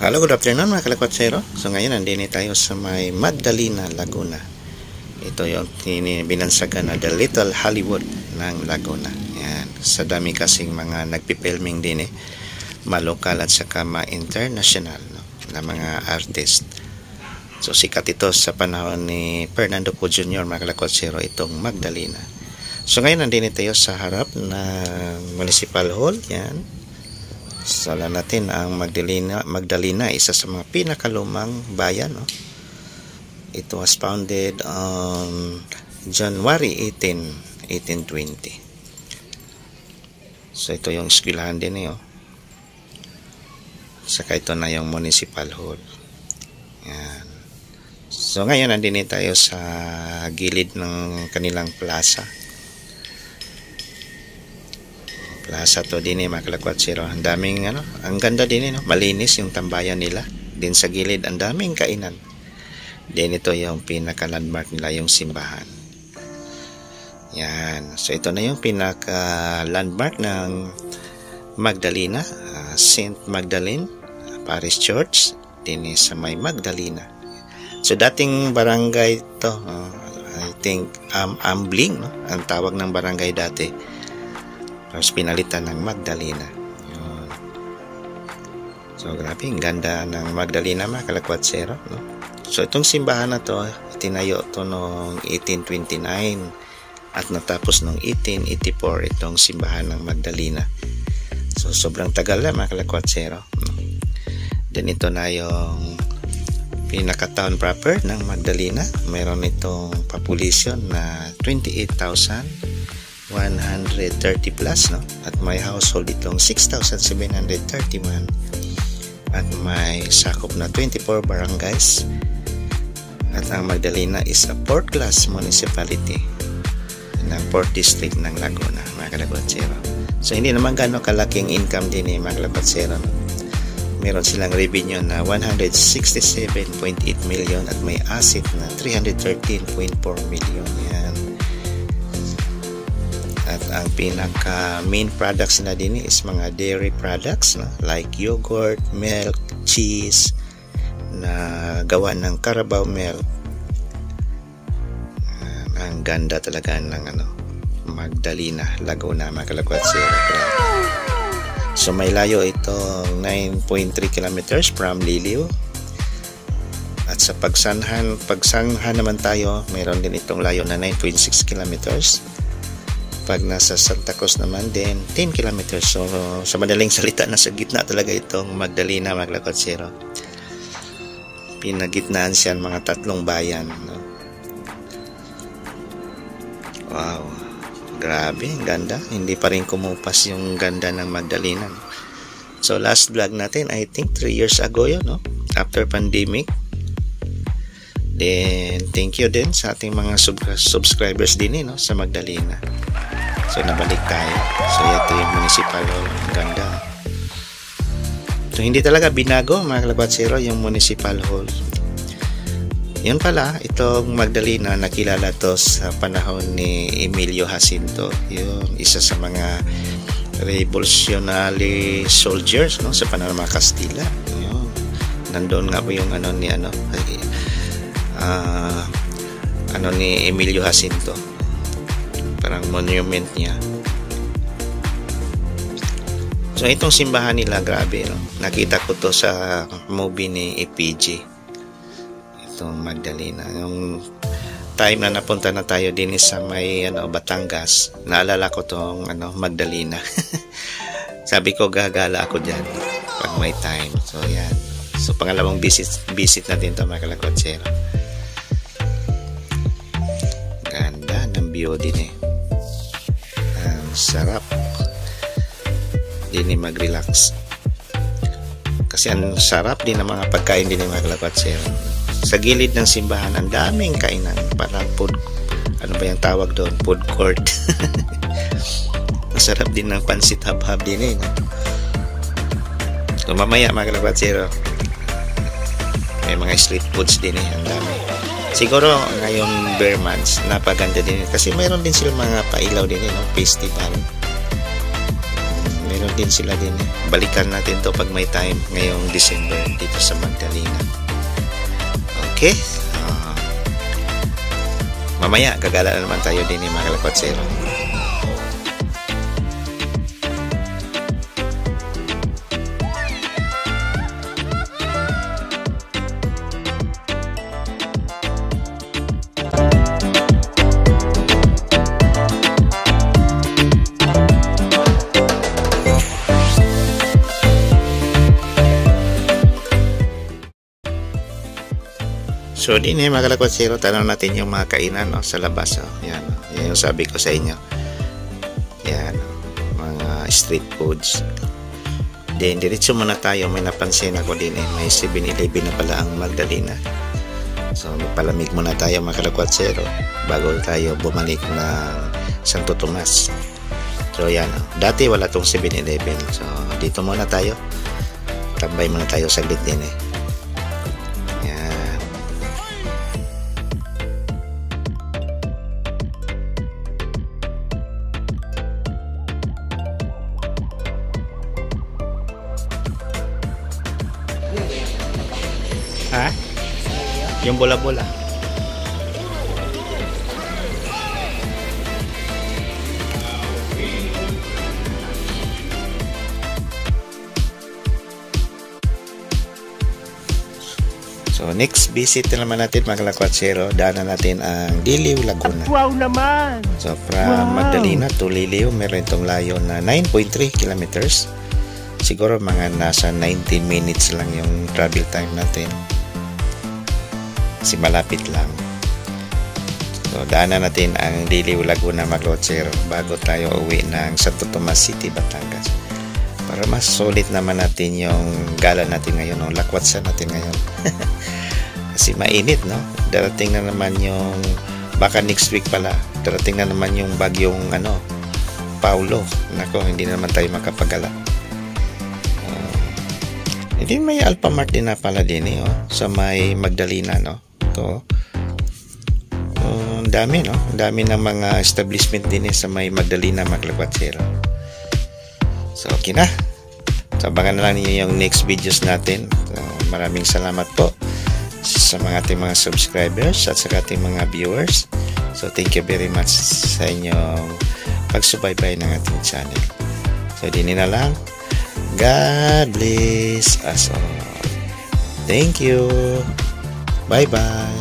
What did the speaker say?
Hello, good afternoon mga kalakwatsero. So ngayon nandini tayo sa may Magdalena, Laguna. Ito yung binansagan na The Little Hollywood ng Laguna. Yan. Sa dami kasing mga nagpipilming din malokal at saka ma-international, no, na mga artist. So sikat ito sa panahon ni Fernando Poe Jr. mga kalakwatsero, itong Magdalena. So ngayon nandini tayo sa harap ng Municipal Hall. Yan. Sala natin ang Magdalena, isa sa mga pinakalumang bayan, no? It was founded on January 18, 1820. So ito yung eskwelahan din Saka ito na yung Municipal Hall. Yan. So ngayon nandun tayo sa gilid ng kanilang plaza. Plaza to din mga kalakwatsero. Ang daming ang ganda din malinis yung tambayan nila. Din sa gilid ang daming kainan. Din ito yung pinaka landmark nila, yung simbahan. Yan. So ito na yung pinaka landmark ng Magdalena, Saint Magdalene Parish Church din sa may Magdalena. So dating barangay to, I think Ambling, no? Ang tawag ng barangay dati. Tapos pinalitan ng Magdalena. Yun. So grabe, ang ganda ng Magdalena mga kalakwatsero, no? So itong simbahan na to, itinayo to noong 1829 at natapos noong 1884 itong simbahan ng Magdalena. So sobrang tagal na mga kalakwatsero, no? Then ito na yung pinaka-town proper ng Magdalena. Mayroon itong population na 28,130 plus, no? At may household itong 6,731 at may sakop na 24 barangays. At ang Magdalena is a 4th class municipality ng 4th district ng Laguna mga kalakwatsero. So hindi naman gano'ng kalaking income din mga kalakwatsero, no? Meron silang revenue na 167.8 million at may asset na 313.4 million. Yan. At ang pinaka main products na din is mga dairy products, no? Like yogurt, milk, cheese na gawa ng Carabao milk. Ang ganda talaga ng Magdalena, Laguna mga kalakwatsero. So may layo itong 9.3 kilometers from Liliw. At sa pagsanghan naman tayo, mayroon din itong layo na 9.6 kilometers. Pag nasa Santa Cruz naman din 10 kilometers. So sa madaling salita, nasa gitna talaga itong Magdalena mga kalakwatsero. Pinagitnaan siya ng mga tatlong bayan, no? Wow, grabe, ang ganda. Hindi pa rin kumupas yung ganda ng Magdalena, no? So last vlog natin, I think 3 years ago yun, no? After pandemic. Then thank you din sa ating mga subscribers din no? Sa Magdalena. So nabalik tayo. So ito yung municipal hall. Ang ganda. So hindi talaga binago mga kalakwatsero yung municipal hall. Yun pala, itong Magdalena nakilala to sa panahon ni Emilio Jacinto. Yung isa sa mga revolutionary soldiers, no, sa panahon ng mga Kastila. Yun. Nandoon nga po yung ni Emilio Jacinto. Parang monument niya. So itong simbahan nila, grabe, no? Nakita ko to sa movie ni EPG. Itong Magdalena. Yung time na napunta na tayo din sa may Batangas, naalala ko tong Magdalena. Sabi ko gagala ako diyan pag may time. So yan. So pangalawang visit natin to mga kalakwatsero. Ganda ng view din ang sarap din mag-relax. Kasi ang sarap din ng mga pagkain din ng mga kalakwatsero. Sa gilid ng simbahan, ang daming kainan. Parang food, ano ba yung tawag doon? Food court. Masarap din ng pansit hab-hab din no? So mamaya mga kalakwatsero, may mga street foods din ang dami. Siguro ngayong bear months, napaganda din kasi mayroon din sila mga pailaw din no? Festival. meron din sila din eh. Balikan natin to pag may time ngayong December dito sa Magdalena. Okay, mamaya gagala na naman tayo din mga kalakwatsero. So din mga kalakwatsero, tanong natin yung mga kainan sa labas. Yan, yan yung sabi ko sa inyo. Yan, mga street foods. Then diretso muna tayo, may napansin ako din may 7-Eleven na pala ang Magdalena. So magpalamig muna tayo mga kalakwatsero bago tayo bumalik ng Santo Tomas. So yan, dati wala tong 7-Eleven. So dito muna tayo. Tambay muna tayo saglit din Ha? Yung bola-bola. So next visit na naman natin mga kalakwatsero, daanan natin ang Liliw, Laguna. Wow naman! So from Magdalena to Liliw, meron itong layo na 9.3 kilometers. Siguro mga nasa 90 minutes lang yung travel time natin. Kasi malapit lang. So daanan natin ang Liliw, Laguna mga kalakwatsero bago tayo uwi ng Santo Tomas City, Batangas. Para mas solid naman natin yung gala natin ngayon, lakwatsan natin ngayon. Kasi mainit, no? Darating na naman yung, baka next week pala, darating na naman yung bagyong Paulo. Nako, hindi na naman tayo makapagala. Hindi may Alphamart din na pala din sa may Magdalena, no? Ito. Ang dami, no? Ang dami ng mga establishment din sa may Magdalena, Maglakwatero. So, okay na. So, abangan na lang niyo yung next videos natin. So, maraming salamat po sa mga ating mga subscribers at sa ating mga viewers. So, thank you very much sa inyong pagsubaybay ng ating channel. So, din na lang. God bless us all. Thank you. Bye-bye.